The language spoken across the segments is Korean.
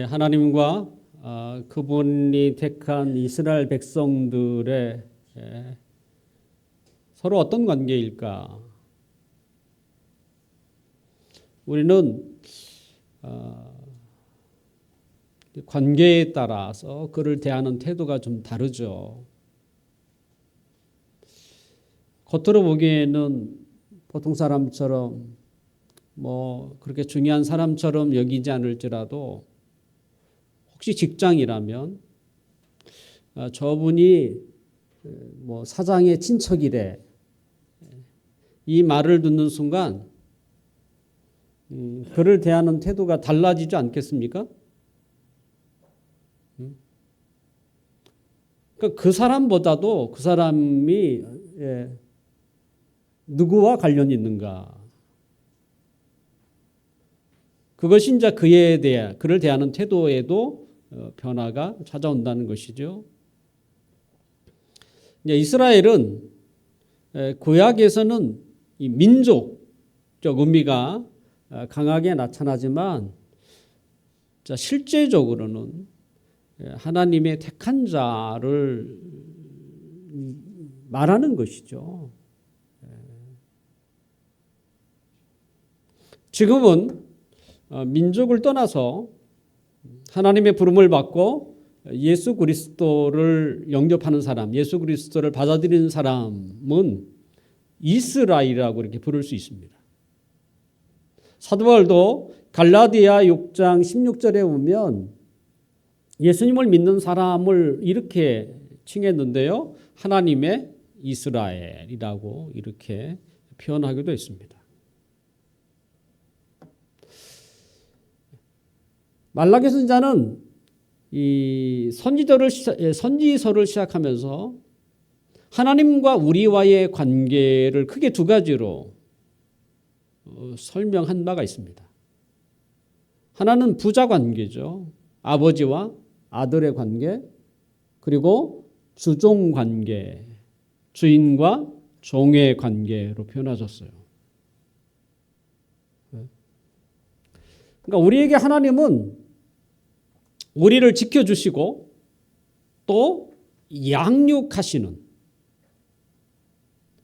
하나님과 그분이 택한 이스라엘 백성들의 서로 어떤 관계일까? 우리는 관계에 따라서 그를 대하는 태도가 좀 다르죠. 겉으로 보기에는 보통 사람처럼 그렇게 중요한 사람처럼 여기지 않을지라도 혹시 직장이라면 저분이 사장의 친척이래, 이 말을 듣는 순간 그를 대하는 태도가 달라지지 않겠습니까? 그러니까 그 사람보다도 그 사람이 누구와 관련이 있는가, 그것이 이제 그에 대해 그를 대하는 태도에도 변화가 찾아온다는 것이죠. 이스라엘은 구약에서는 이 민족적 의미가 강하게 나타나지만 실제적으로는 하나님의 택한 자를 말하는 것이죠. 지금은 민족을 떠나서 하나님의 부름을 받고 예수 그리스도를 영접하는 사람, 예수 그리스도를 받아들이는 사람은 이스라엘이라고 이렇게 부를 수 있습니다. 사도 바울도 갈라디아 6장 16절에 보면 예수님을 믿는 사람을 이렇게 칭했는데요, 하나님의 이스라엘이라고 이렇게 표현하기도 했습니다. 말라기 선지자는 이 선지서를 시작하면서 하나님과 우리와의 관계를 크게 두 가지로 설명한 바가 있습니다. 하나는 부자 관계죠. 아버지와 아들의 관계, 그리고 주종 관계, 주인과 종의 관계로 표현하셨어요. 그러니까 우리에게 하나님은 우리를 지켜주시고 또 양육하시는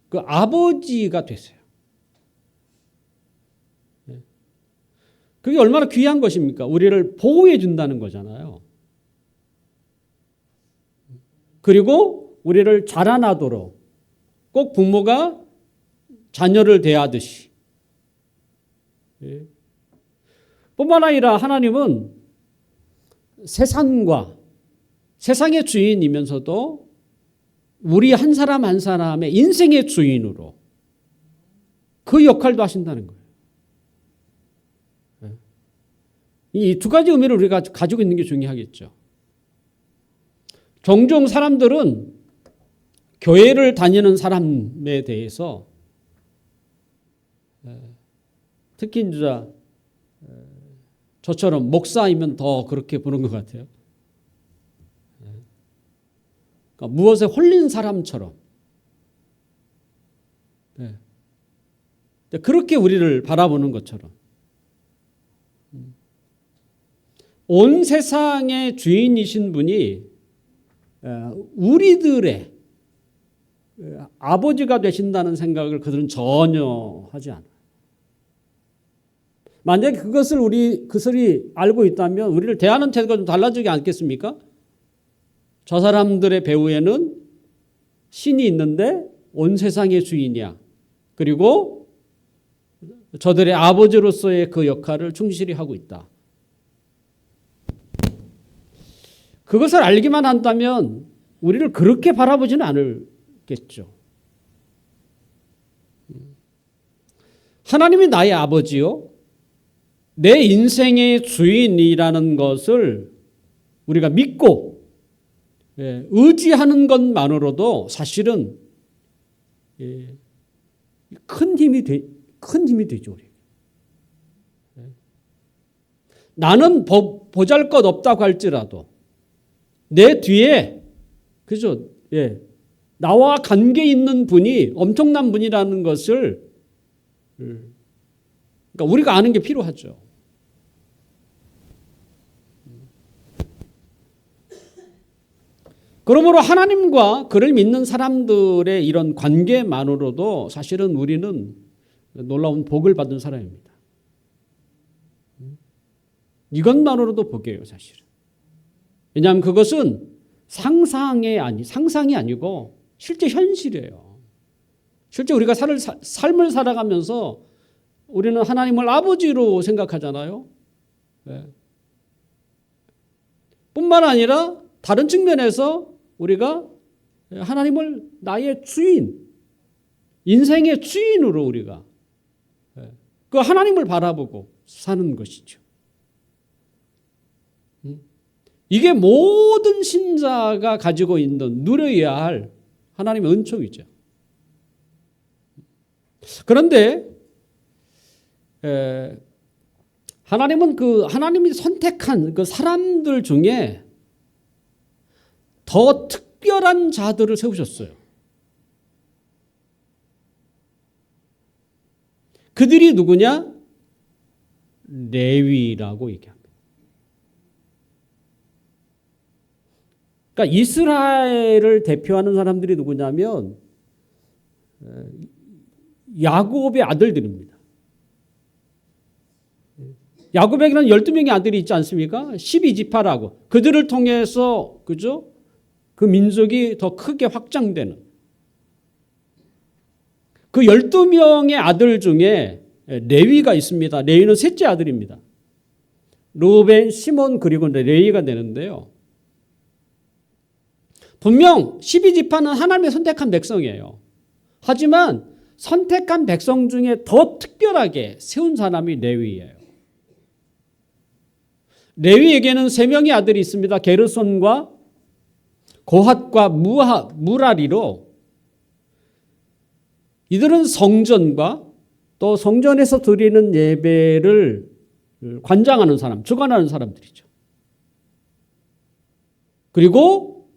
그 아버지가 되세요. 그게 얼마나 귀한 것입니까? 우리를 보호해 준다는 거잖아요. 그리고 우리를 자라나도록 꼭 부모가 자녀를 대하듯이. 뿐만 아니라 하나님은 세상의 주인이면서도 우리 한 사람 한 사람의 인생의 주인으로 그 역할도 하신다는 거예요. 이 두 가지 의미를 우리가 가지고 있는 게 중요하겠죠. 종종 사람들은 교회를 다니는 사람에 대해서 특히 이제 저처럼 목사이면 더 그렇게 보는 것 같아요. 그러니까 무엇에 홀린 사람처럼 그렇게 우리를 바라보는 것처럼 온 세상의 주인이신 분이 우리들의 아버지가 되신다는 생각을 그들은 전혀 하지 않아요. 만약에 그것을 알고 있다면 우리를 대하는 태도가 좀 달라지지 않겠습니까? 저 사람들의 배후에는 신이 있는데 온 세상의 주인이야. 그리고 저들의 아버지로서의 그 역할을 충실히 하고 있다. 그것을 알기만 한다면 우리를 그렇게 바라보지는 않겠죠. 하나님이 나의 아버지요, 내 인생의 주인이라는 것을 우리가 믿고 의지하는 것만으로도 사실은 큰 힘이 되죠. 나는 보잘것없다고 할지라도 내 뒤에 그죠? 나와 관계 있는 분이 엄청난 분이라는 것을 그러니까 우리가 아는 게 필요하죠. 그러므로 하나님과 그를 믿는 사람들의 이런 관계만으로도 사실은 우리는 놀라운 복을 받은 사람입니다. 이것만으로도 복이에요, 사실은. 왜냐하면 그것은 상상이 아니고 실제 현실이에요. 실제 우리가 삶을 살아가면서 우리는 하나님을 아버지로 생각하잖아요. 네. 뿐만 아니라 다른 측면에서 우리가 하나님을 나의 주인, 인생의 주인으로 우리가 그 하나님을 바라보고 사는 것이죠. 이게 모든 신자가 가지고 있는 누려야 할 하나님의 은총이죠. 그런데 하나님은 하나님이 선택한 그 사람들 중에 더 특별한 자들을 세우셨어요. 그들이 누구냐? 레위라고 얘기합니다. 그러니까 이스라엘을 대표하는 사람들이 누구냐면 야곱의 아들들입니다. 야곱에게는 12명의 아들이 있지 않습니까? 12지파라고. 그들을 통해서 그죠? 그 민족이 더 크게 확장되는. 그 12명의 아들 중에 레위가 있습니다. 레위는 셋째 아들입니다. 르우벤, 시몬 그리고 레위가 되는데요. 분명 12지파는 하나님의 선택한 백성이에요. 하지만 선택한 백성 중에 더 특별하게 세운 사람이 레위예요. 레위에게는 3명의 아들이 있습니다. 게르손과 고핫과 무라리로 이들은 성전과 또 성전에서 드리는 예배를 관장하는 사람, 주관하는 사람들이죠. 그리고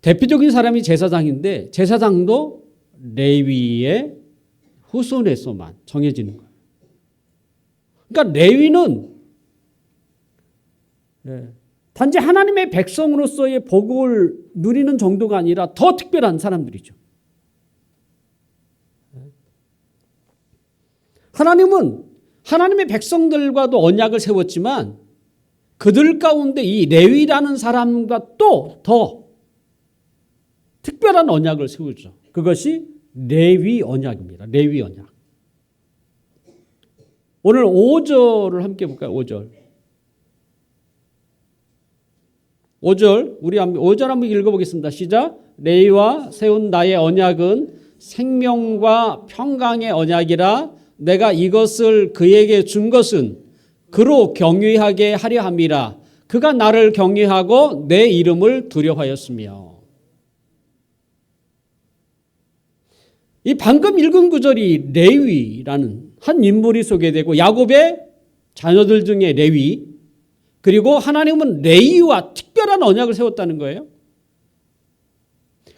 대표적인 사람이 제사장인데 제사장도 레위의 후손에서만 정해지는 거예요. 그러니까 레위는 단지 하나님의 백성으로서의 복을 누리는 정도가 아니라 더 특별한 사람들이죠. 하나님은 하나님의 백성들과도 언약을 세웠지만 그들 가운데 이 레위라는 사람과 또 더 특별한 언약을 세우죠. 그것이 레위 언약입니다. 레위 언약. 오늘 5절을 함께 볼까요? 5절. 5절, 우리 5절 한번 읽어보겠습니다. 시작. 레위와 세운 나의 언약은 생명과 평강의 언약이라 내가 이것을 그에게 준 것은 그로 경외하게 하려 함이라. 그가 나를 경외하고 내 이름을 두려워하였으며. 이 방금 읽은 구절이 레위라는 한 인물이 소개되고 야곱의 자녀들 중에 레위, 그리고 하나님은 레위와 특별한 언약을 세웠다는 거예요.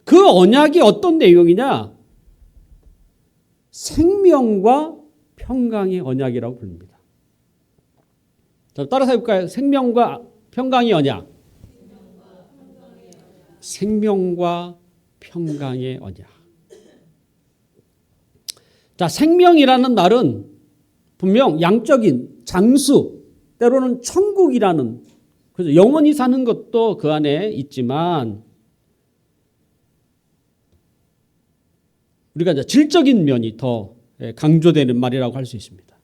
그 언약이 어떤 내용이냐? 생명과 평강의 언약이라고 부릅니다. 자, 따라서 해볼까요? 생명과 평강의 언약. 생명과 평강의 언약. 자, 생명이라는 말은 분명 양적인 장수, 때로는 천국이라는, 그래서 영원히 사는 것도 그 안에 있지만 우리가 이제 질적인 면이 더 강조되는 말이라고 할 수 있습니다.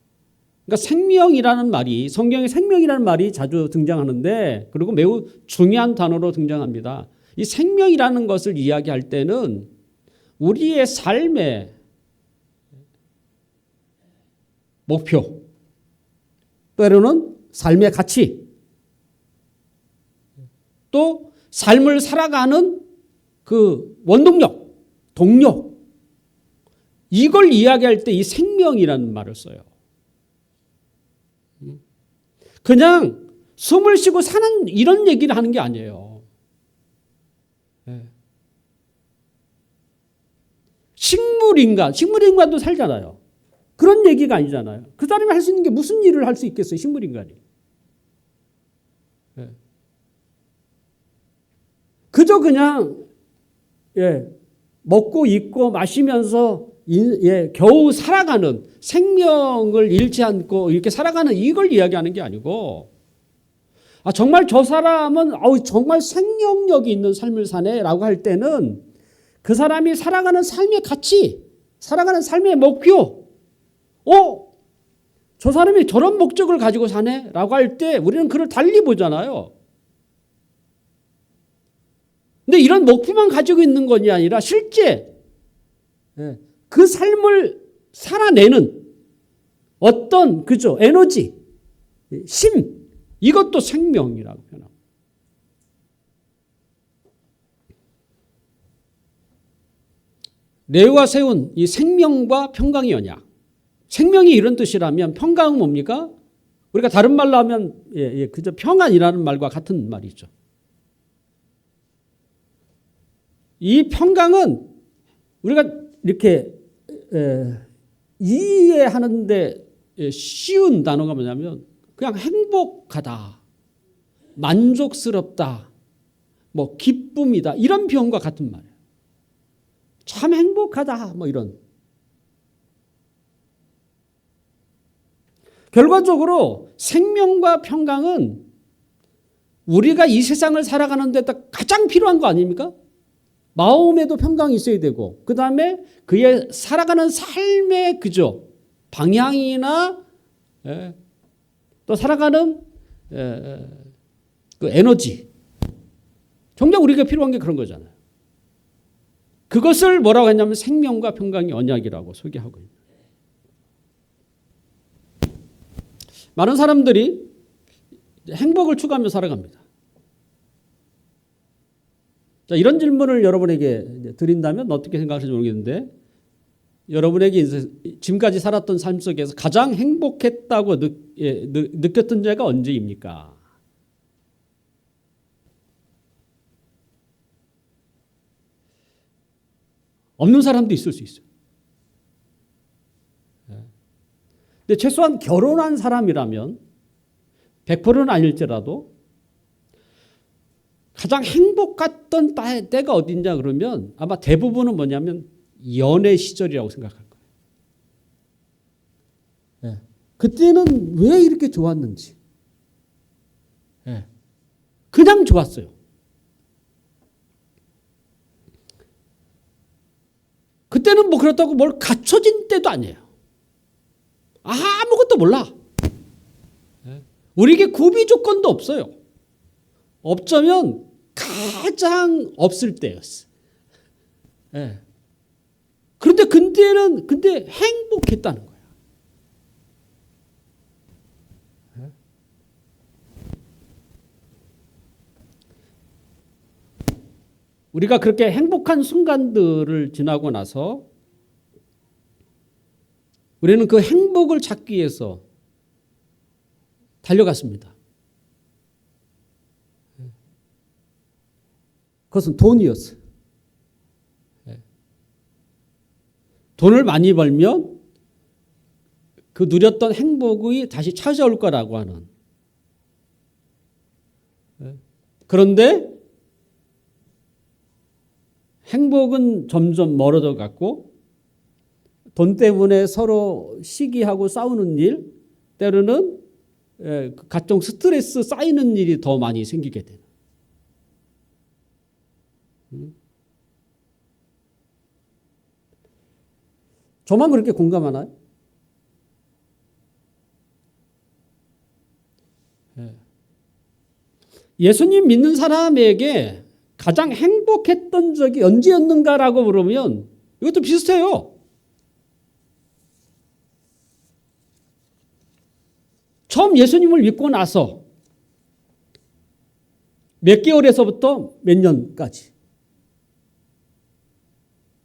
그러니까 생명이라는 말이, 성경에 생명이라는 말이 자주 등장하는데, 그리고 매우 중요한 단어로 등장합니다. 이 생명이라는 것을 이야기할 때는 우리의 삶의 목표, 때로는 삶의 가치, 또 삶을 살아가는 그 원동력, 동력, 이걸 이야기할 때 이 생명이라는 말을 써요. 그냥 숨을 쉬고 사는 이런 얘기를 하는 게 아니에요. 식물인간도 살잖아요. 그런 얘기가 아니잖아요. 그 사람이 할 수 있는 게 무슨 일을 할 수 있겠어요, 식물인간이. 그저 그저 그냥 먹고 입고 마시면서 겨우 살아가는, 생명을 잃지 않고 이렇게 살아가는 이걸 이야기하는 게 아니고, 정말 저 사람은 정말 생명력이 있는 삶을 사네라고 할 때는 그 사람이 살아가는 삶의 가치, 살아가는 삶의 목표, 저 사람이 저런 목적을 가지고 사네라고 할 때 우리는 그를 달리 보잖아요. 근데 이런 목표만 가지고 있는 것이 아니라 실제 그 삶을 살아내는 어떤 에너지, 심, 이것도 생명이라고 표현합니다. 레위가 세운 이 생명과 평강의 언약. 생명이 이런 뜻이라면 평강은 뭡니까? 우리가 다른 말로 하면 그저 평안이라는 말과 같은 말이죠. 이 평강은 우리가 이렇게 이해하는데 쉬운 단어가 뭐냐면 그냥 행복하다, 만족스럽다, 기쁨이다, 이런 표현과 같은 말이에요. 참 행복하다, 이런. 결과적으로 생명과 평강은 우리가 이 세상을 살아가는 데 가장 필요한 거 아닙니까? 마음에도 평강이 있어야 되고, 그 다음에 그의 살아가는 삶의 방향이나 또 살아가는 그 에너지. 정작 우리가 필요한 게 그런 거잖아요. 그것을 뭐라고 했냐면 생명과 평강의 언약이라고 소개하고 있습니다. 많은 사람들이 행복을 추구하며 살아갑니다. 자, 이런 질문을 여러분에게 드린다면 어떻게 생각하실지 모르겠는데, 여러분에게 지금까지 살았던 삶 속에서 가장 행복했다고 느꼈던 때가 언제입니까? 없는 사람도 있을 수 있어요. 근데 최소한 결혼한 사람이라면 100%는 아닐지라도 가장 행복했던 때가 어딘가 그러면 아마 대부분은 뭐냐면 연애 시절이라고 생각할 거예요. 그때는 왜 이렇게 좋았는지. 그냥 좋았어요. 그때는 그렇다고 뭘 갖춰진 때도 아니에요. 아무것도 몰라. 우리에게 구비 조건도 없어요. 없자면 가장 없을 때였어. 그런데 근데 행복했다는 거야. 우리가 그렇게 행복한 순간들을 지나고 나서 우리는 그 행복을 찾기 위해서 달려갔습니다. 그것은 돈이었어요. 돈을 많이 벌면 그 누렸던 행복이 다시 찾아올 거라고 하는. 그런데 행복은 점점 멀어져 갔고, 돈 때문에 서로 시기하고 싸우는 일, 때로는 각종 스트레스 쌓이는 일이 더 많이 생기게 되는. 저만 그렇게 공감하나요? 예수님 믿는 사람에게 가장 행복했던 적이 언제였는가라고 물으면 이것도 비슷해요. 처음 예수님을 믿고 나서 몇 개월에서부터 몇 년까지.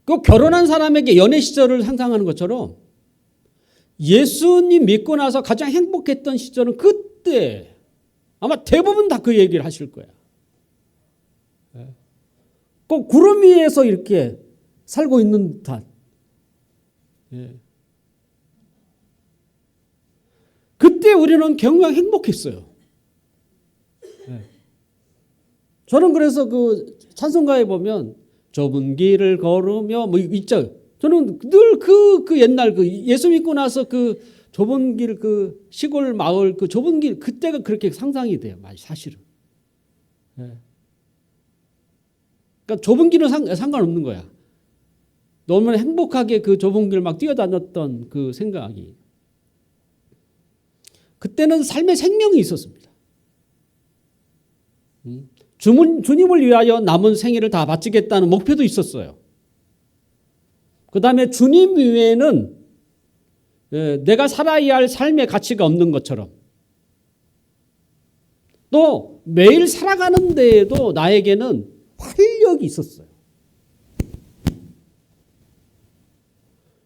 그 결혼한 사람에게 연애 시절을 상상하는 것처럼 예수님 믿고 나서 가장 행복했던 시절은 그때. 아마 대부분 다 그 얘기를 하실 거야. 꼭 구름 위에서 이렇게 살고 있는 듯한. 그때 우리는 경영 행복했어요. 저는 그래서 그 찬송가에 보면 좁은 길을 걸으며 뭐 있죠. 저는 늘 그 옛날 그 예수 믿고 나서 그 좁은 길, 그 시골 마을 그 좁은 길 그때가 그렇게 상상이 돼요. 사실은. 예. 그러니까 좁은 길은 상관없는 거야. 너무 행복하게 그 좁은 길 막 뛰어다녔던 그 생각이. 그때는 삶의 생명이 있었습니다. 주님을 위하여 남은 생애를 다 바치겠다는 목표도 있었어요. 그 다음에 주님 외에는 내가 살아야 할 삶의 가치가 없는 것처럼 또 매일 살아가는 데에도 나에게는 활력이 있었어요.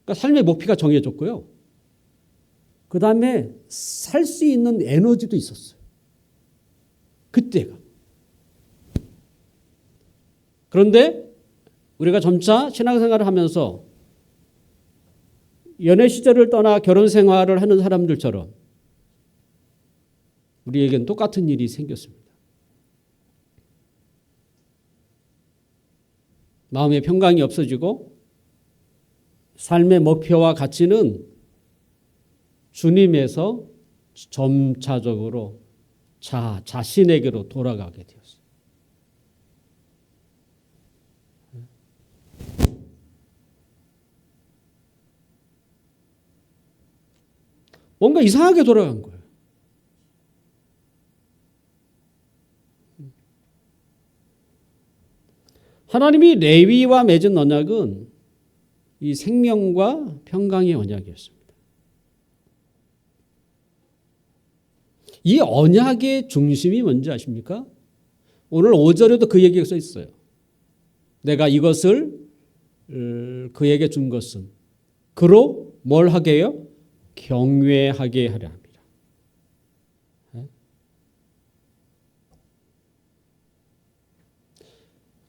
그러니까 삶의 목표가 정해졌고요. 그 다음에 살 수 있는 에너지도 있었어요. 그때가. 그런데 우리가 점차 신앙생활을 하면서 연애 시절을 떠나 결혼 생활을 하는 사람들처럼 우리에겐 똑같은 일이 생겼습니다. 마음의 평강이 없어지고 삶의 목표와 가치는 주님에서 점차적으로 자신에게로 돌아가게 되었어요. 뭔가 이상하게 돌아간 거예요. 하나님이 레위와 맺은 언약은 이 생명과 평강의 언약이었습니다. 이 언약의 중심이 뭔지 아십니까? 오늘 5절에도 그 얘기가 써 있어요. 내가 이것을 그에게 준 것은 그로 뭘 하게 해요? 경외하게 하려 합니다.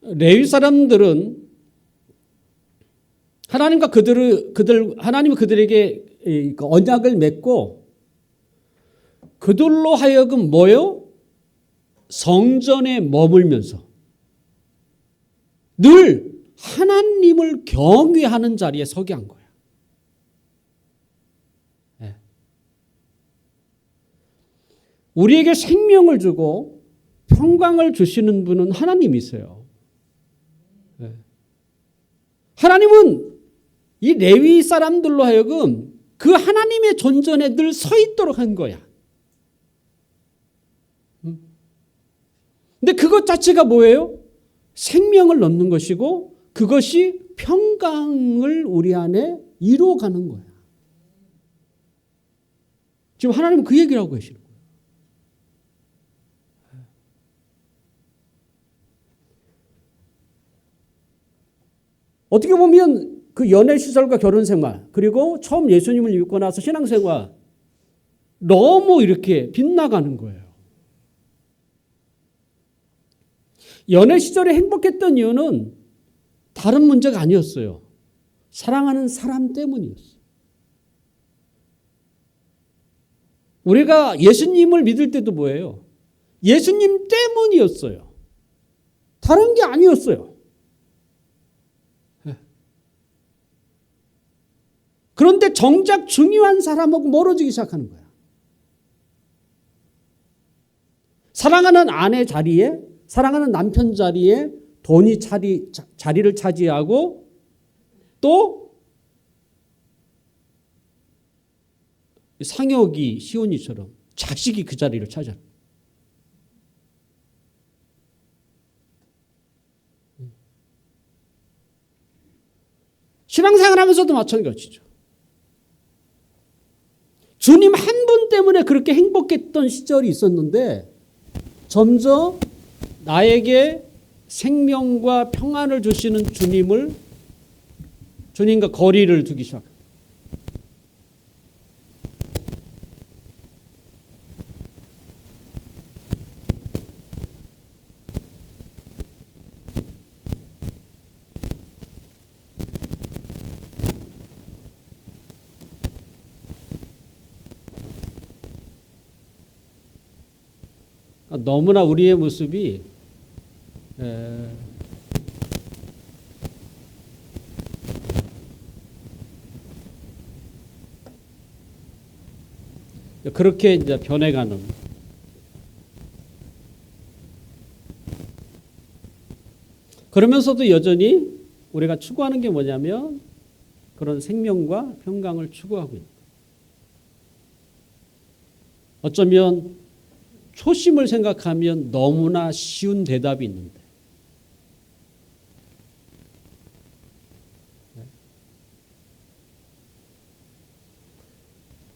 레위 사람들은 하나님은 그들에게 언약을 맺고 그들로 하여금 뭐요? 성전에 머물면서 늘 하나님을 경외하는 자리에 서게 한 거예요. 네. 우리에게 생명을 주고 평강을 주시는 분은 하나님이세요. 네. 하나님은 이 레위 사람들로 하여금 그 하나님의 존전에 늘 서 있도록 한 거야. 근데 그것 자체가 뭐예요? 생명을 넣는 것이고 그것이 평강을 우리 안에 이루어가는 거야. 지금 하나님은 그 얘기를 하고 계시는 거예요. 어떻게 보면 그 연애 시설과 결혼 생활 그리고 처음 예수님을 믿고 나서 신앙생활 너무 이렇게 빗나가는 거예요. 연애 시절에 행복했던 이유는 다른 문제가 아니었어요. 사랑하는 사람 때문이었어요. 우리가 예수님을 믿을 때도 뭐예요? 예수님 때문이었어요. 다른 게 아니었어요. 그런데 정작 중요한 사람하고 멀어지기 시작하는 거야. 사랑하는 아내 자리에, 사랑하는 남편 자리에 돈이 자리를 차지하고 또 상혁이 시온이처럼 자식이 그 자리를 차지하는 거야. 신앙생활 하면서도 마찬가지죠. 주님 한 분 때문에 그렇게 행복했던 시절이 있었는데 점점 나에게 생명과 평안을 주시는 주님과 거리를 두기 시작합니다. 너무나 우리의 모습이 에, 그렇게 이제 변해가는. 그러면서도 여전히 우리가 추구하는 게 뭐냐면 그런 생명과 평강을 추구하고 있는. 어쩌면 초심을 생각하면 너무나 쉬운 대답이 있는데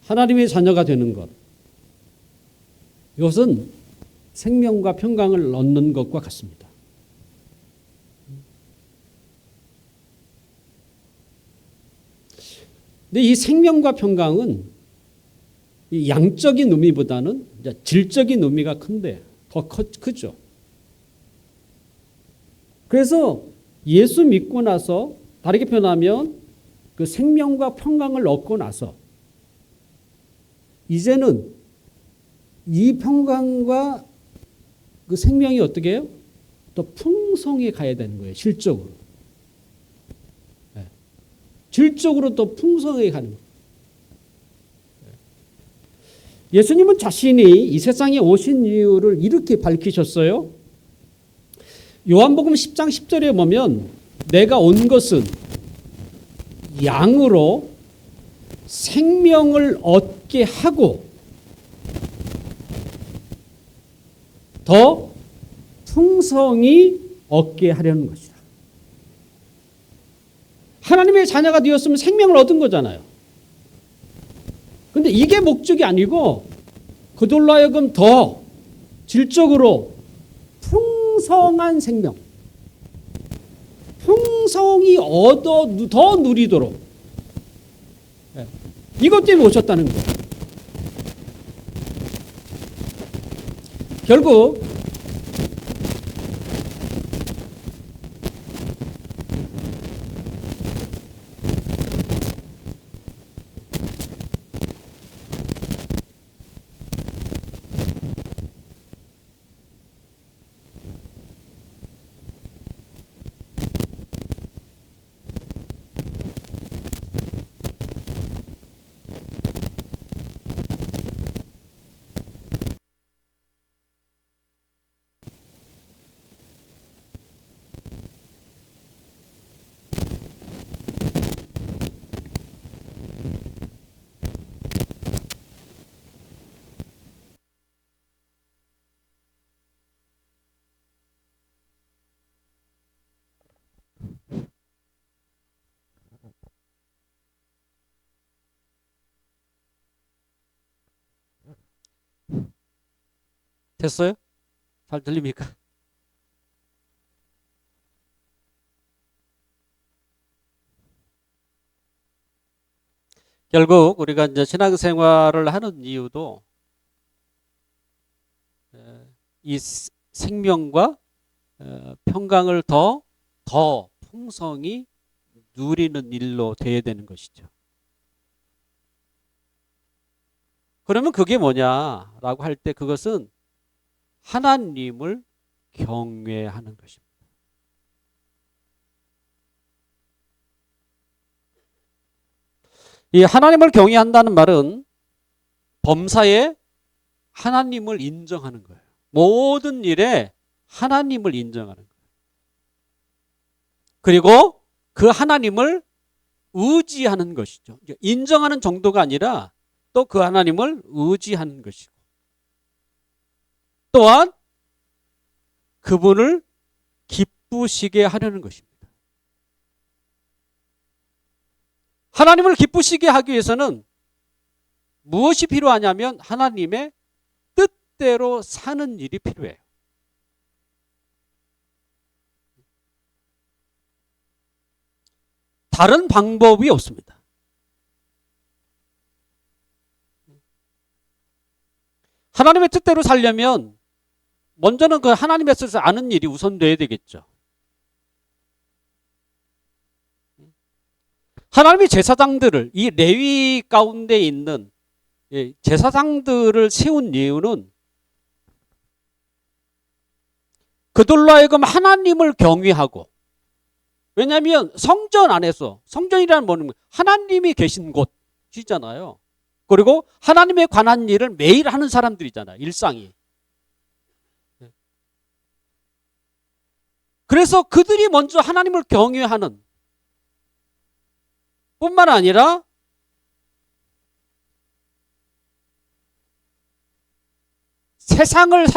하나님의 자녀가 되는 것, 이것은 생명과 평강을 얻는 것과 같습니다. 근데 이 생명과 평강은 이 양적인 의미보다는 질적인 의미가 큰데 더 크죠. 그래서 예수 믿고 나서, 다르게 표현하면 그 생명과 평강을 얻고 나서 이제는 이 평강과 그 생명이 어떻게 해요? 더 풍성해 가야 되는 거예요. 질적으로. 네. 질적으로 더 풍성해 가는 거예요. 예수님은 자신이 이 세상에 오신 이유를 이렇게 밝히셨어요. 요한복음 10장 10절에 보면 내가 온 것은 양으로 생명을 얻게 하고 더 풍성히 얻게 하려는 것이다. 하나님의 자녀가 되었으면 생명을 얻은 거잖아요. 근데 이게 목적이 아니고 그들로 하여금 더 질적으로 풍성한 생명, 풍성히 얻어 더 누리도록 이것 때문에 오셨다는 거예요. 결국 됐어요? 잘 들립니까? 결국 우리가 이제 신앙생활을 하는 이유도 이 생명과 평강을 더 풍성히 누리는 일로 돼야 되는 것이죠. 그러면 그게 뭐냐라고 할 때 그것은 하나님을 경외하는 것입니다. 이 하나님을 경외한다는 말은 범사에 하나님을 인정하는 거예요. 모든 일에 하나님을 인정하는 거예요. 그리고 그 하나님을 의지하는 것이죠. 인정하는 정도가 아니라 또 그 하나님을 의지하는 것이고, 또한 그분을 기쁘시게 하려는 것입니다. 하나님을 기쁘시게 하기 위해서는 무엇이 필요하냐면 하나님의 뜻대로 사는 일이 필요해요. 다른 방법이 없습니다. 하나님의 뜻대로 살려면 먼저는 그 하나님의 뜻을 아는 일이 우선돼야 되겠죠. 하나님이 제사장들을, 이 레위 가운데 있는 제사장들을 세운 이유는 그들로 하여금 하나님을 경외하고, 왜냐하면 성전 안에서, 성전이라는 뭐는 하나님이 계신 곳이잖아요. 그리고 하나님에 관한 일을 매일 하는 사람들이잖아요. 일상이. 그래서 그들이 먼저 하나님을 경외하는 뿐만 아니라 세상에서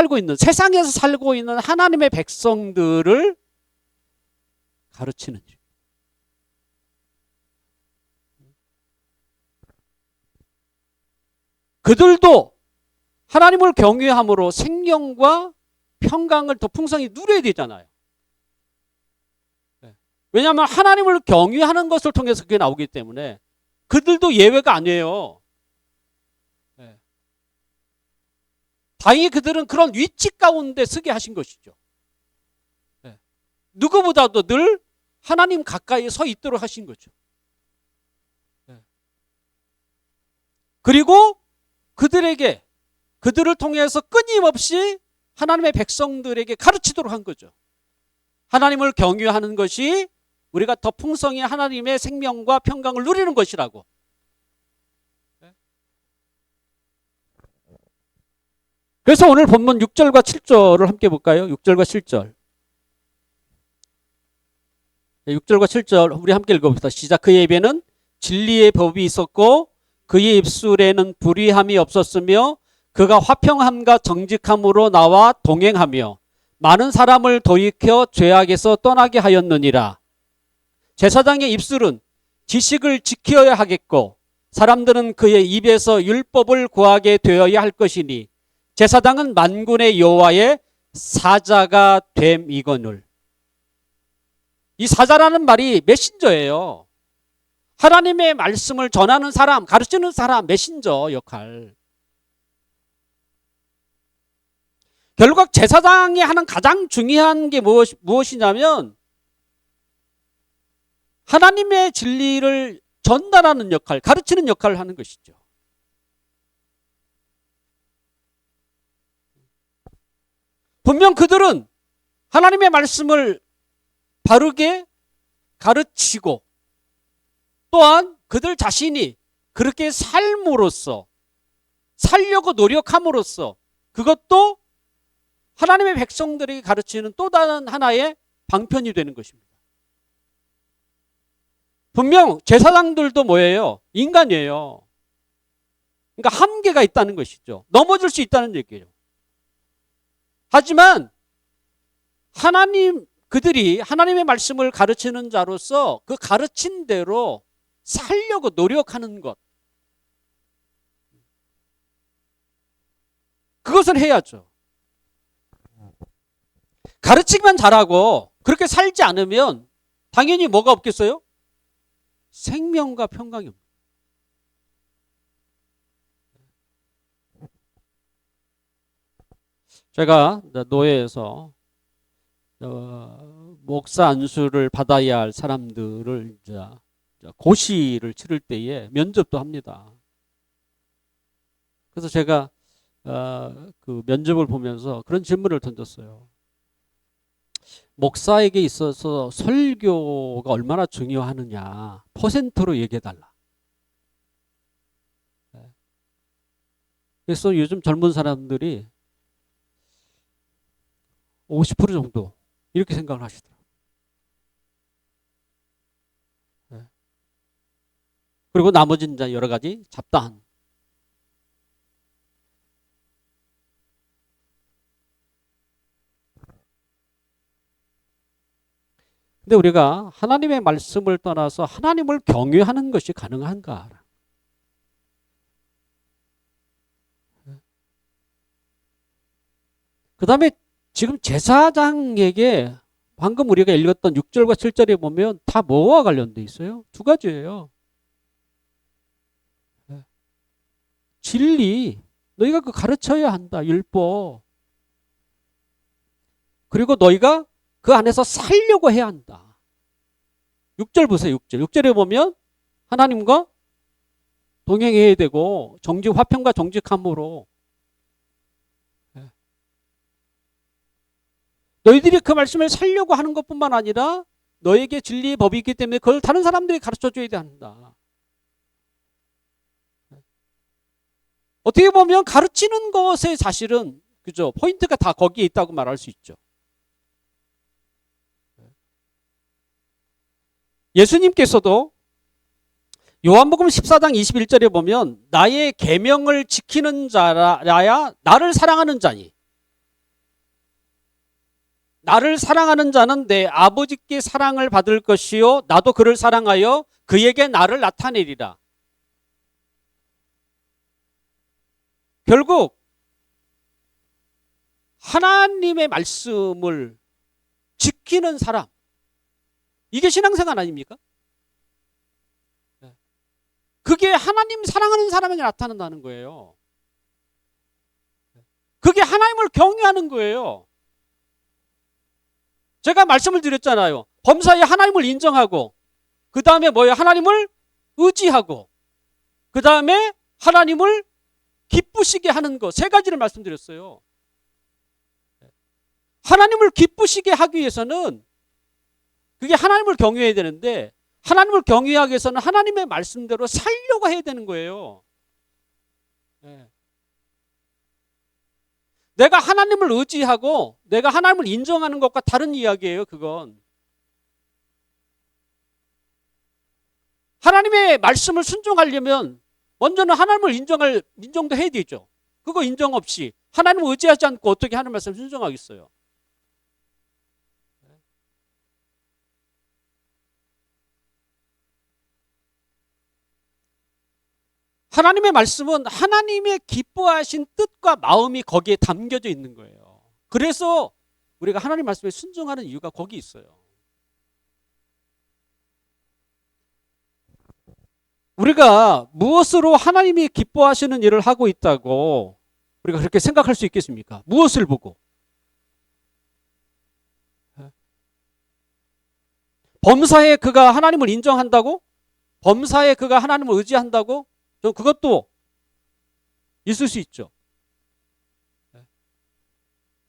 살고 있는 하나님의 백성들을 가르치는 일. 그들도 하나님을 경외함으로 생명과 평강을 더 풍성히 누려야 되잖아요. 왜냐하면 하나님을 경외하는 것을 통해서 그게 나오기 때문에 그들도 예외가 아니에요. 다행히 그들은 그런 위치 가운데 서게 하신 것이죠. 누구보다도 늘 하나님 가까이 서 있도록 하신 거죠. 그리고 그들을 통해서 끊임없이 하나님의 백성들에게 가르치도록 한 거죠. 하나님을 경외하는 것이 우리가 더 풍성히 하나님의 생명과 평강을 누리는 것이라고. 그래서 오늘 본문 6절과 7절을 함께 볼까요? 6절과 7절. 6절과 7절 우리 함께 읽어봅시다. 시작. 그의 입에는 진리의 법이 있었고 그의 입술에는 불의함이 없었으며 그가 화평함과 정직함으로 나와 동행하며 많은 사람을 돌이켜 죄악에서 떠나게 하였느니라. 제사장의 입술은 지식을 지켜야 하겠고 사람들은 그의 입에서 율법을 구하게 되어야 할 것이니 제사장은 만군의 여호와의 사자가 됨이거늘. 이 사자라는 말이 메신저예요. 하나님의 말씀을 전하는 사람, 가르치는 사람, 메신저 역할. 결국 제사장이 하는 가장 중요한 게 무엇이냐면 하나님의 진리를 전달하는 역할, 가르치는 역할을 하는 것이죠. 분명 그들은 하나님의 말씀을 바르게 가르치고 또한 그들 자신이 그렇게 삶으로써 살려고 노력함으로써 그것도 하나님의 백성들에게 가르치는 또 다른 하나의 방편이 되는 것입니다. 분명 제사장들도 뭐예요? 인간이에요. 그러니까 한계가 있다는 것이죠. 넘어질 수 있다는 얘기예요. 하지만 그들이 하나님의 말씀을 가르치는 자로서 그 가르친 대로 살려고 노력하는 것. 그것을 해야죠. 가르치기만 잘하고 그렇게 살지 않으면 당연히 뭐가 없겠어요? 생명과 평강이 없습니다. 제가 노예에서 목사 안수를 받아야 할 사람들을 이제 고시를 치를 때에 면접도 합니다. 그래서 제가 그 면접을 보면서 그런 질문을 던졌어요. 목사에게 있어서 설교가 얼마나 중요하느냐 퍼센트로 얘기해달라. 그래서 요즘 젊은 사람들이 50% 정도 이렇게 생각을 하시더라고요. 그리고 나머지는 이제 여러 가지 잡다한. 근데 우리가 하나님의 말씀을 떠나서 하나님을 경외하는 것이 가능한가? 그 다음에 지금 제사장에게 방금 우리가 읽었던 6절과 7절에 보면 다 뭐와 관련돼 있어요? 두 가지예요. 진리, 너희가 그 가르쳐야 한다, 율법. 그리고 너희가 그 안에서 살려고 해야 한다. 6절 보세요, 6절. 6절에 보면 하나님과 동행해야 되고 화평과 정직함으로. 너희들이 그 말씀을 살려고 하는 것뿐만 아니라 너에게 진리의 법이 있기 때문에 그걸 다른 사람들이 가르쳐줘야 한다. 어떻게 보면 가르치는 것에 사실은 그죠? 포인트가 다 거기에 있다고 말할 수 있죠. 예수님께서도 요한복음 14장 21절에 보면 나의 계명을 지키는 자라야 나를 사랑하는 자니 나를 사랑하는 자는 내 아버지께 사랑을 받을 것이요 나도 그를 사랑하여 그에게 나를 나타내리라. 결국 하나님의 말씀을 지키는 사람, 이게 신앙생활 아닙니까? 그게 하나님 사랑하는 사람에게 나타난다는 거예요. 그게 하나님을 경외하는 거예요. 제가 말씀을 드렸잖아요. 범사에 하나님을 인정하고 그 다음에 뭐예요? 하나님을 의지하고 그 다음에 하나님을 기쁘시게 하는 것, 세 가지를 말씀드렸어요. 하나님을 기쁘시게 하기 위해서는 그게 하나님을 경외해야 되는데 하나님을 경외하기 위해서는 하나님의 말씀대로 살려고 해야 되는 거예요. 내가 하나님을 의지하고 내가 하나님을 인정하는 것과 다른 이야기예요. 그건 하나님의 말씀을 순종하려면 먼저는 하나님을 인정도 해야 되죠. 그거 인정 없이 하나님을 의지하지 않고 어떻게 하나님 말씀을 순종하겠어요? 하나님의 말씀은 하나님의 기뻐하신 뜻과 마음이 거기에 담겨져 있는 거예요. 그래서 우리가 하나님 말씀에 순종하는 이유가 거기 있어요. 우리가 무엇으로 하나님이 기뻐하시는 일을 하고 있다고 우리가 그렇게 생각할 수 있겠습니까? 무엇을 보고? 범사에 그가 하나님을 인정한다고? 범사에 그가 하나님을 의지한다고? 그것도 있을 수 있죠.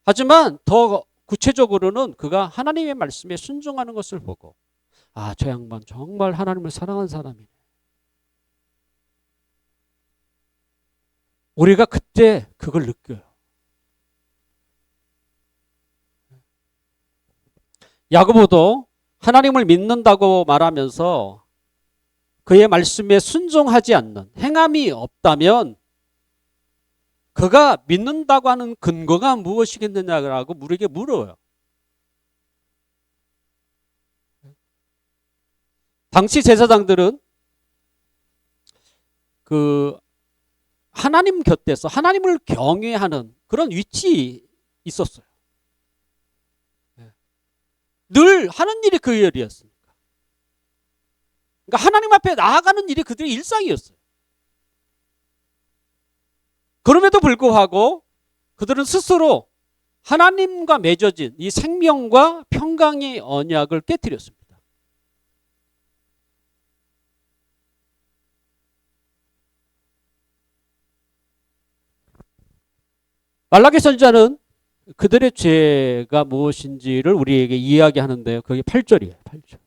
하지만 더 구체적으로는 그가 하나님의 말씀에 순종하는 것을 보고 아, 저 양반 정말 하나님을 사랑하는 사람이네. 우리가 그때 그걸 느껴요. 야고보도 하나님을 믿는다고 말하면서 그의 말씀에 순종하지 않는 행함이 없다면 그가 믿는다고 하는 근거가 무엇이겠느냐고 우리에게 물어요. 당시 제사장들은 그 하나님 곁에서 하나님을 경외하는 그런 위치에 있었어요. 늘 하는 일이 그 일이었습니다. 그러니까 하나님 앞에 나아가는 일이 그들의 일상이었어요. 그럼에도 불구하고 그들은 스스로 하나님과 맺어진 이 생명과 평강의 언약을 깨뜨렸습니다. 말라기 선지자는 그들의 죄가 무엇인지를 우리에게 이야기하는데요. 그게 8절이에요. 8절.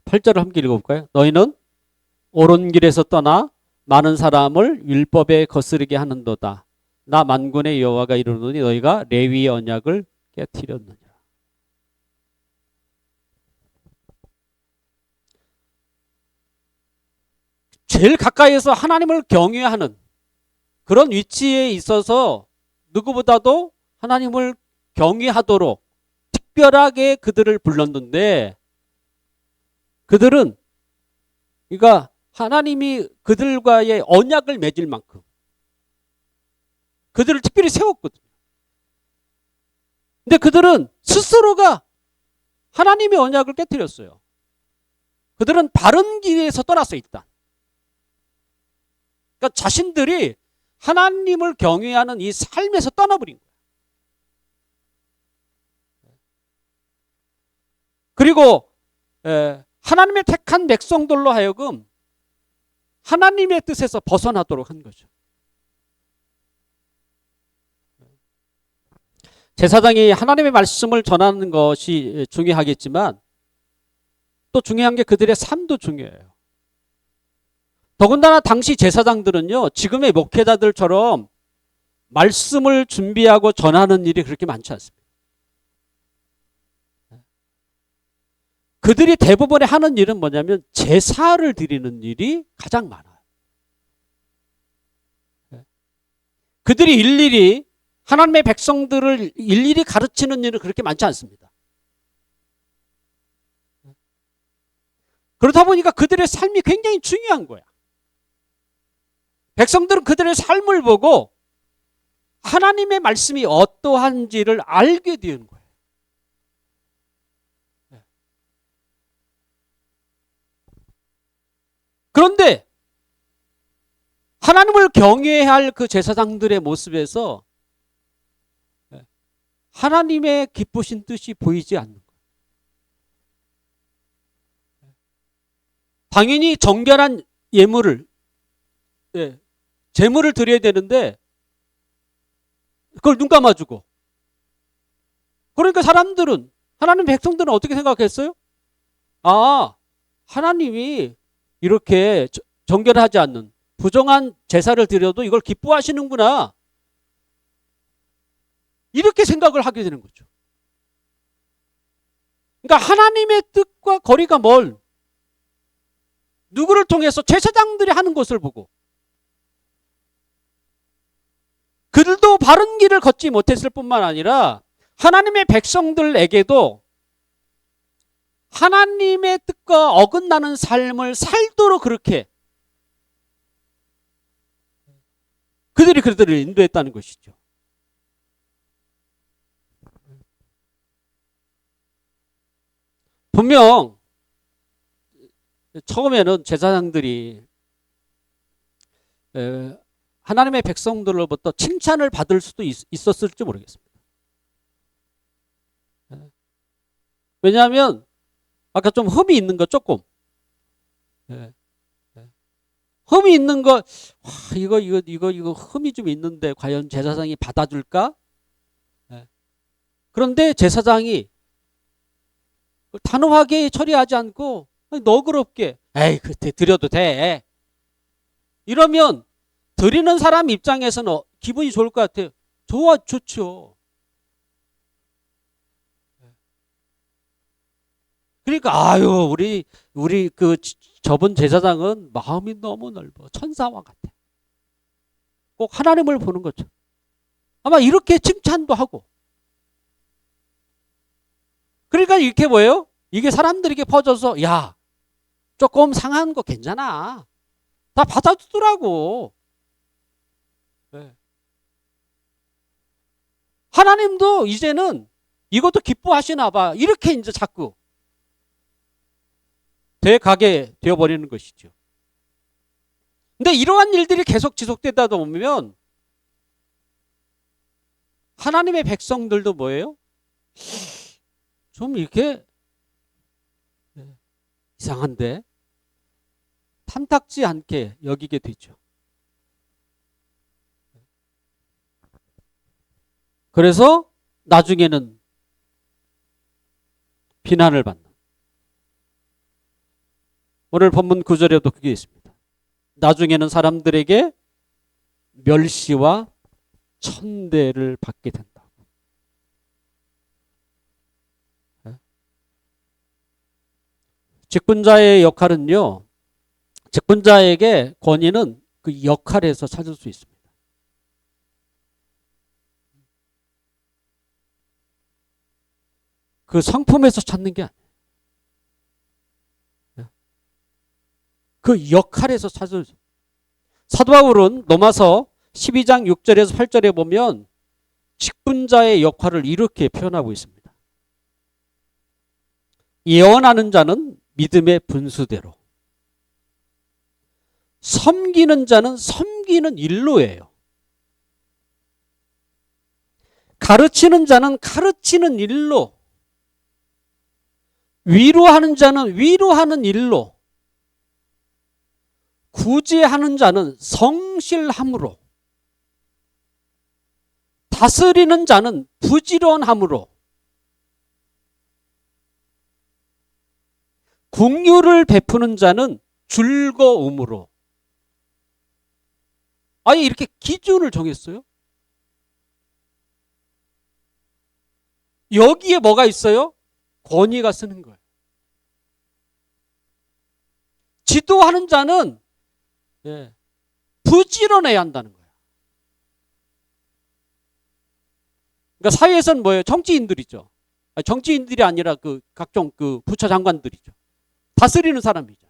8절을 함께 읽어볼까요? 너희는 옳은 길에서 떠나 많은 사람을 율법에 거스르게 하는도다. 나 만군의 여호와가 이르노니 너희가 레위의 언약을 깨뜨렸느니라. 제일 가까이에서 하나님을 경외하는 그런 위치에 있어서 누구보다도 하나님을 경외하도록 특별하게 그들을 불렀는데 그들은 그러니까 하나님이 그들과의 언약을 맺을 만큼 그들을 특별히 세웠거든요. 근데 그들은 스스로가 하나님의 언약을 깨뜨렸어요. 그들은 바른 길에서 떠났어요. 일단. 그러니까 자신들이 하나님을 경외하는 이 삶에서 떠나버린 거예요. 그리고 하나님의 택한 백성들로 하여금 하나님의 뜻에서 벗어나도록 한 거죠. 제사장이 하나님의 말씀을 전하는 것이 중요하겠지만 또 중요한 게 그들의 삶도 중요해요. 더군다나 당시 제사장들은요, 지금의 목회자들처럼 말씀을 준비하고 전하는 일이 그렇게 많지 않습니다. 그들이 대부분에 하는 일은 뭐냐면 제사를 드리는 일이 가장 많아요. 그들이 일일이 하나님의 백성들을 일일이 가르치는 일은 그렇게 많지 않습니다. 그러다 보니까 그들의 삶이 굉장히 중요한 거야. 백성들은 그들의 삶을 보고 하나님의 말씀이 어떠한지를 알게 되는 거예요. 그런데 하나님을 경외해야 할 그 제사장들의 모습에서 하나님의 기쁘신 뜻이 보이지 않는 거예요. 당연히 정결한 예물을, 제물을 드려야 되는데 그걸 눈 감아주고, 그러니까 사람들은, 하나님 백성들은 어떻게 생각했어요? 아, 하나님이 이렇게 정결하지 않는 부정한 제사를 드려도 이걸 기뻐하시는구나, 이렇게 생각을 하게 되는 거죠. 그러니까 하나님의 뜻과 거리가 멀, 누구를 통해서? 제사장들이 하는 것을 보고 그들도 바른 길을 걷지 못했을 뿐만 아니라 하나님의 백성들에게도 하나님의 뜻과 어긋나는 삶을 살도록 그렇게 그들을 인도했다는 것이죠. 분명 처음에는 제사장들이 하나님의 백성들로부터 칭찬을 받을 수도 있었을지 모르겠습니다. 왜냐하면 아까 좀 흠이 있는 거 조금, 흠이 있는 거, 이거 흠이 좀 있는데 과연 제사장이 받아줄까? 그런데 제사장이 단호하게 처리하지 않고 너그럽게, 에이, 그때 드려도 돼, 이러면 드리는 사람 입장에서는 기분이 좋을 것 같아요. 좋죠. 그러니까 우리 그 저분 제사장은 마음이 너무 넓어, 천사와 같아. 꼭 하나님을 보는 거죠. 아마 이렇게 칭찬도 하고. 그러니까 이렇게 뭐예요? 이게 사람들에게 퍼져서, 야, 조금 상한 거 괜찮아, 다 받아주더라고. 하나님도 이제는 이것도 기뻐하시나 봐, 이렇게 이제 자꾸 돼가게 되어버리는 것이죠. 근데 이러한 일들이 계속 지속되다 보면 하나님의 백성들도 뭐예요? 좀 이렇게 이상한데, 탐탁지 않게 여기게 되죠. 그래서 나중에는 비난을 받는, 오늘 본문 9절에도 그게 있습니다. 나중에는 사람들에게 멸시와 천대를 받게 된다. 직분자의 역할은요, 직분자에게 권위는 그 역할에서 찾을 수 있습니다. 그 성품에서 찾는 게 아니에요. 그 역할에서 찾을 수 있어요. 사도 바울은 로마서 12장 6절에서 8절에 보면 직분자의 역할을 이렇게 표현하고 있습니다. 예언하는 자는 믿음의 분수대로, 섬기는 자는 섬기는 일로예요. 가르치는 자는 가르치는 일로, 위로하는 자는 위로하는 일로, 구제하는 자는 성실함으로, 다스리는 자는 부지런함으로, 긍휼을 베푸는 자는 즐거움으로. 아예 이렇게 기준을 정했어요. 여기에 뭐가 있어요? 권위가 쓰는 거예요. 지도하는 자는 부지런해야 한다는 거예요. 그러니까 사회에서는 뭐예요? 정치인들이죠. 정치인들이 아니라 그 각종 그 부처 장관들이죠. 다스리는 사람이죠.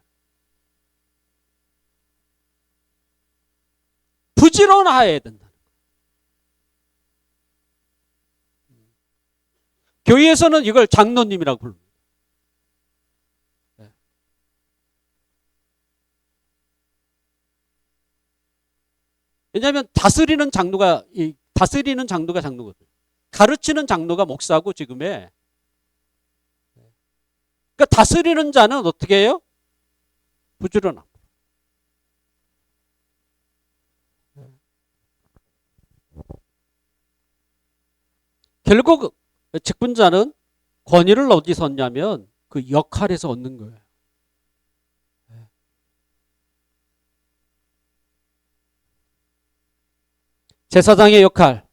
부지런해야 된다. 교회에서는 이걸 장로님이라고 부릅니다. 왜냐하면 다스리는 장로가 장로거든요. 가르치는 장로가 목사고 지금의. 그러니까 다스리는 자는 어떻게 해요? 부지런함. 결국 직분자는 권위를 어디서 얻냐면 그 역할에서 얻는 거예요. 제사장의 역할.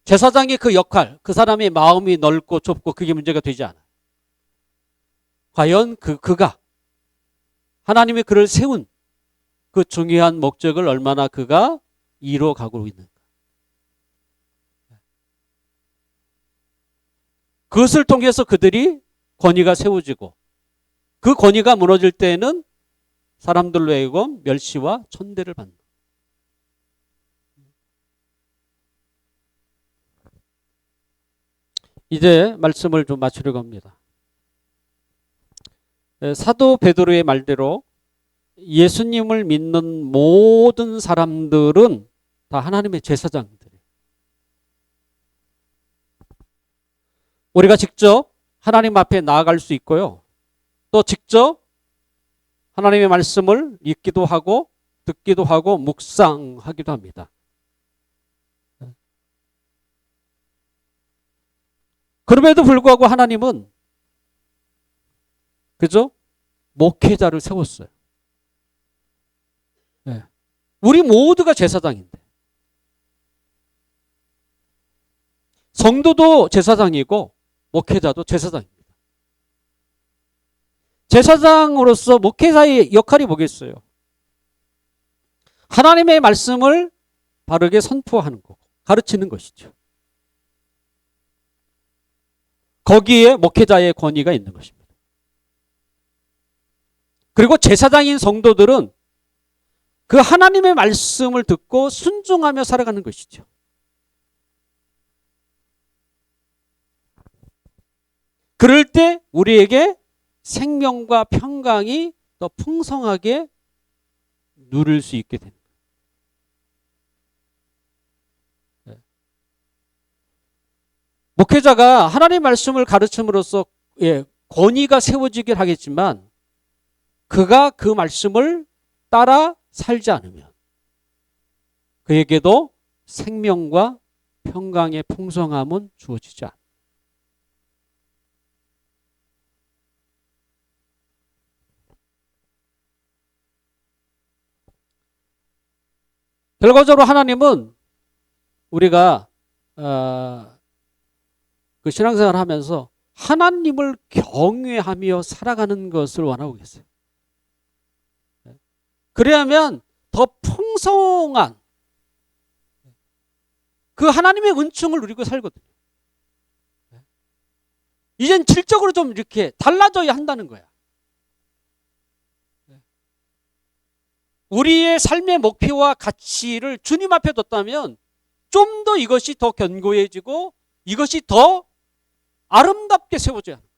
제사장의 그 역할, 그 사람의 마음이 넓고 좁고 그게 문제가 되지 않아요. 과연 그가 하나님이 그를 세운 그 중요한 목적을 얼마나 그가 이뤄가고 있는가. 그것을 통해서 그들이 권위가 세워지고 그 권위가 무너질 때에는 사람들로 하여금 멸시와 천대를 받는. 이제 말씀을 좀 마치려고 합니다. 사도 베드로의 말대로 예수님을 믿는 모든 사람들은 다 하나님의 제사장들이에요. 우리가 직접 하나님 앞에 나아갈 수 있고요. 또 직접 하나님의 말씀을 읽기도 하고 듣기도 하고 묵상하기도 합니다. 그럼에도 불구하고 하나님은 그죠? 목회자를 세웠어요. 네. 우리 모두가 제사장인데. 성도도 제사장이고 목회자도 제사장입니다. 제사장으로서 목회자의 역할이 뭐겠어요? 하나님의 말씀을 바르게 선포하는 거고 가르치는 것이죠. 거기에 목회자의 권위가 있는 것입니다. 그리고 제사장인 성도들은 그 하나님의 말씀을 듣고 순종하며 살아가는 것이죠. 그럴 때 우리에게 생명과 평강이 더 풍성하게 누릴 수 있게 됩니다. 목회자가 하나님의 말씀을 가르침으로써 권위가 세워지긴 하겠지만 그가 그 말씀을 따라 살지 않으면 그에게도 생명과 평강의 풍성함은 주어지지 않습니다. 결과적으로 하나님은 우리가 그 신앙생활을 하면서 하나님을 경외하며 살아가는 것을 원하고 계세요. 그래야면 더 풍성한 그 하나님의 은총을 누리고 살거든요. 이젠 질적으로 좀 이렇게 달라져야 한다는 거야. 우리의 삶의 목표와 가치를 주님 앞에 뒀다면 좀 더 이것이 더 견고해지고 이것이 더 아름답게 세워져야 합니다.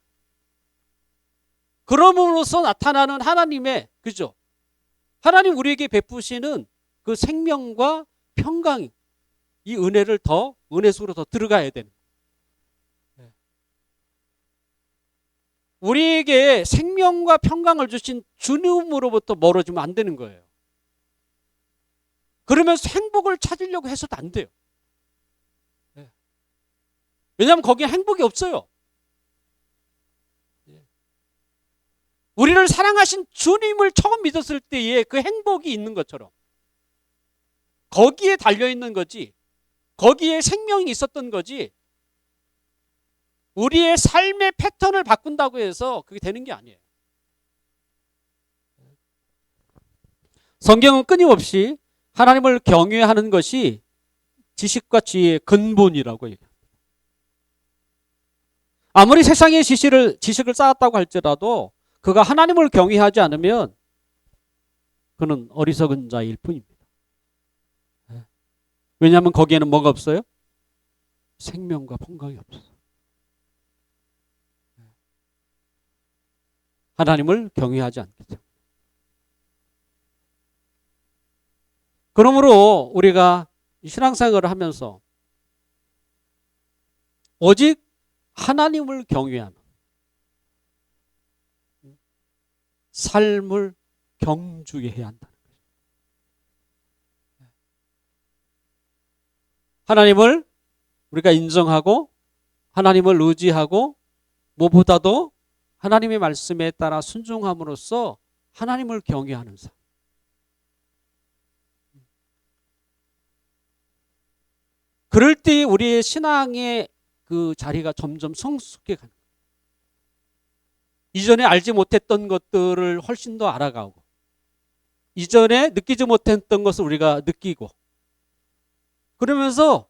그럼으로써 나타나는 하나님의 그죠? 하나님 우리에게 베푸시는 그 생명과 평강, 이 은혜를 더 은혜 속으로 더 들어가야 되는. 우리에게 생명과 평강을 주신 주님으로부터 멀어지면 안 되는 거예요. 그러면서 행복을 찾으려고 해서도 안 돼요. 왜냐하면 거기에 행복이 없어요. 우리를 사랑하신 주님을 처음 믿었을 때에 그 행복이 있는 것처럼 거기에 달려있는 거지, 거기에 생명이 있었던 거지, 우리의 삶의 패턴을 바꾼다고 해서 그게 되는 게 아니에요. 성경은 끊임없이 하나님을 경외하는 것이 지식과 지혜의 근본이라고 얘기합니다. 아무리 세상의 지식을 쌓았다고 할지라도 그가 하나님을 경외하지 않으면 그는 어리석은 자일 뿐입니다. 왜냐하면 거기에는 뭐가 없어요? 생명과 평강이 없어요. 하나님을 경외하지 않기 때문에. 그러므로 우리가 신앙생활을 하면서 오직 하나님을 경외하는 삶을 경주게 해야 한다는 거죠. 하나님을 우리가 인정하고 하나님을 의지하고 무엇보다도 하나님의 말씀에 따라 순종함으로써 하나님을 경외하는 삶. 그럴 때 우리의 신앙의 그 자리가 점점 성숙해 가는 거예요. 이전에 알지 못했던 것들을 훨씬 더 알아가고, 이전에 느끼지 못했던 것을 우리가 느끼고, 그러면서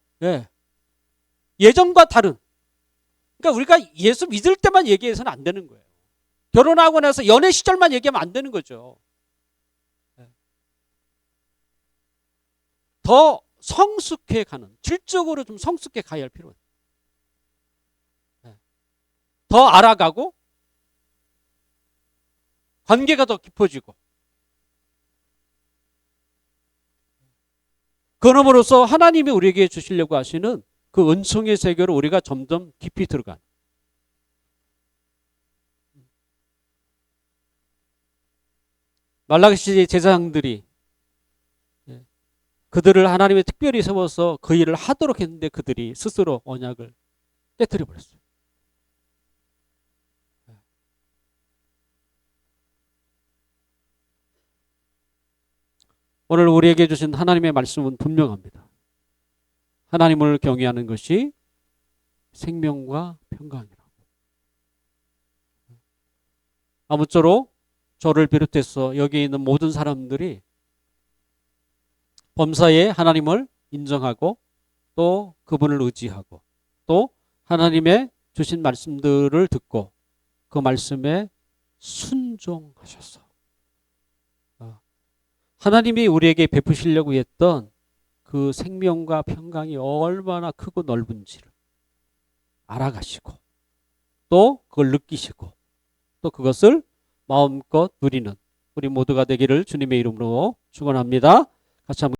예전과 다른, 그러니까 우리가 예수 믿을 때만 얘기해서는 안 되는 거예요. 결혼하고 나서 연애 시절만 얘기하면 안 되는 거죠. 더 성숙해 가는, 질적으로 좀 성숙해 가야 할 필요가 있어요. 더 알아가고 관계가 더 깊어지고, 그럼으로써 하나님이 우리에게 주시려고 하시는 그 은총의 세계로 우리가 점점 깊이 들어가는. 말라기 제사장들이 그들을 하나님이 특별히 세워서 그 일을 하도록 했는데 그들이 스스로 언약을 깨뜨려 버렸어요. 오늘 우리에게 주신 하나님의 말씀은 분명합니다. 하나님을 경외하는 것이 생명과 평강이라고. 아무쪼록 저를 비롯해서 여기 있는 모든 사람들이 범사에 하나님을 인정하고 또 그분을 의지하고 또 하나님의 주신 말씀들을 듣고 그 말씀에 순종하셔서 하나님이 우리에게 베푸시려고 했던 그 생명과 평강이 얼마나 크고 넓은지를 알아가시고 또 그걸 느끼시고 또 그것을 마음껏 누리는 우리 모두가 되기를 주님의 이름으로 축원합니다. 같이 한번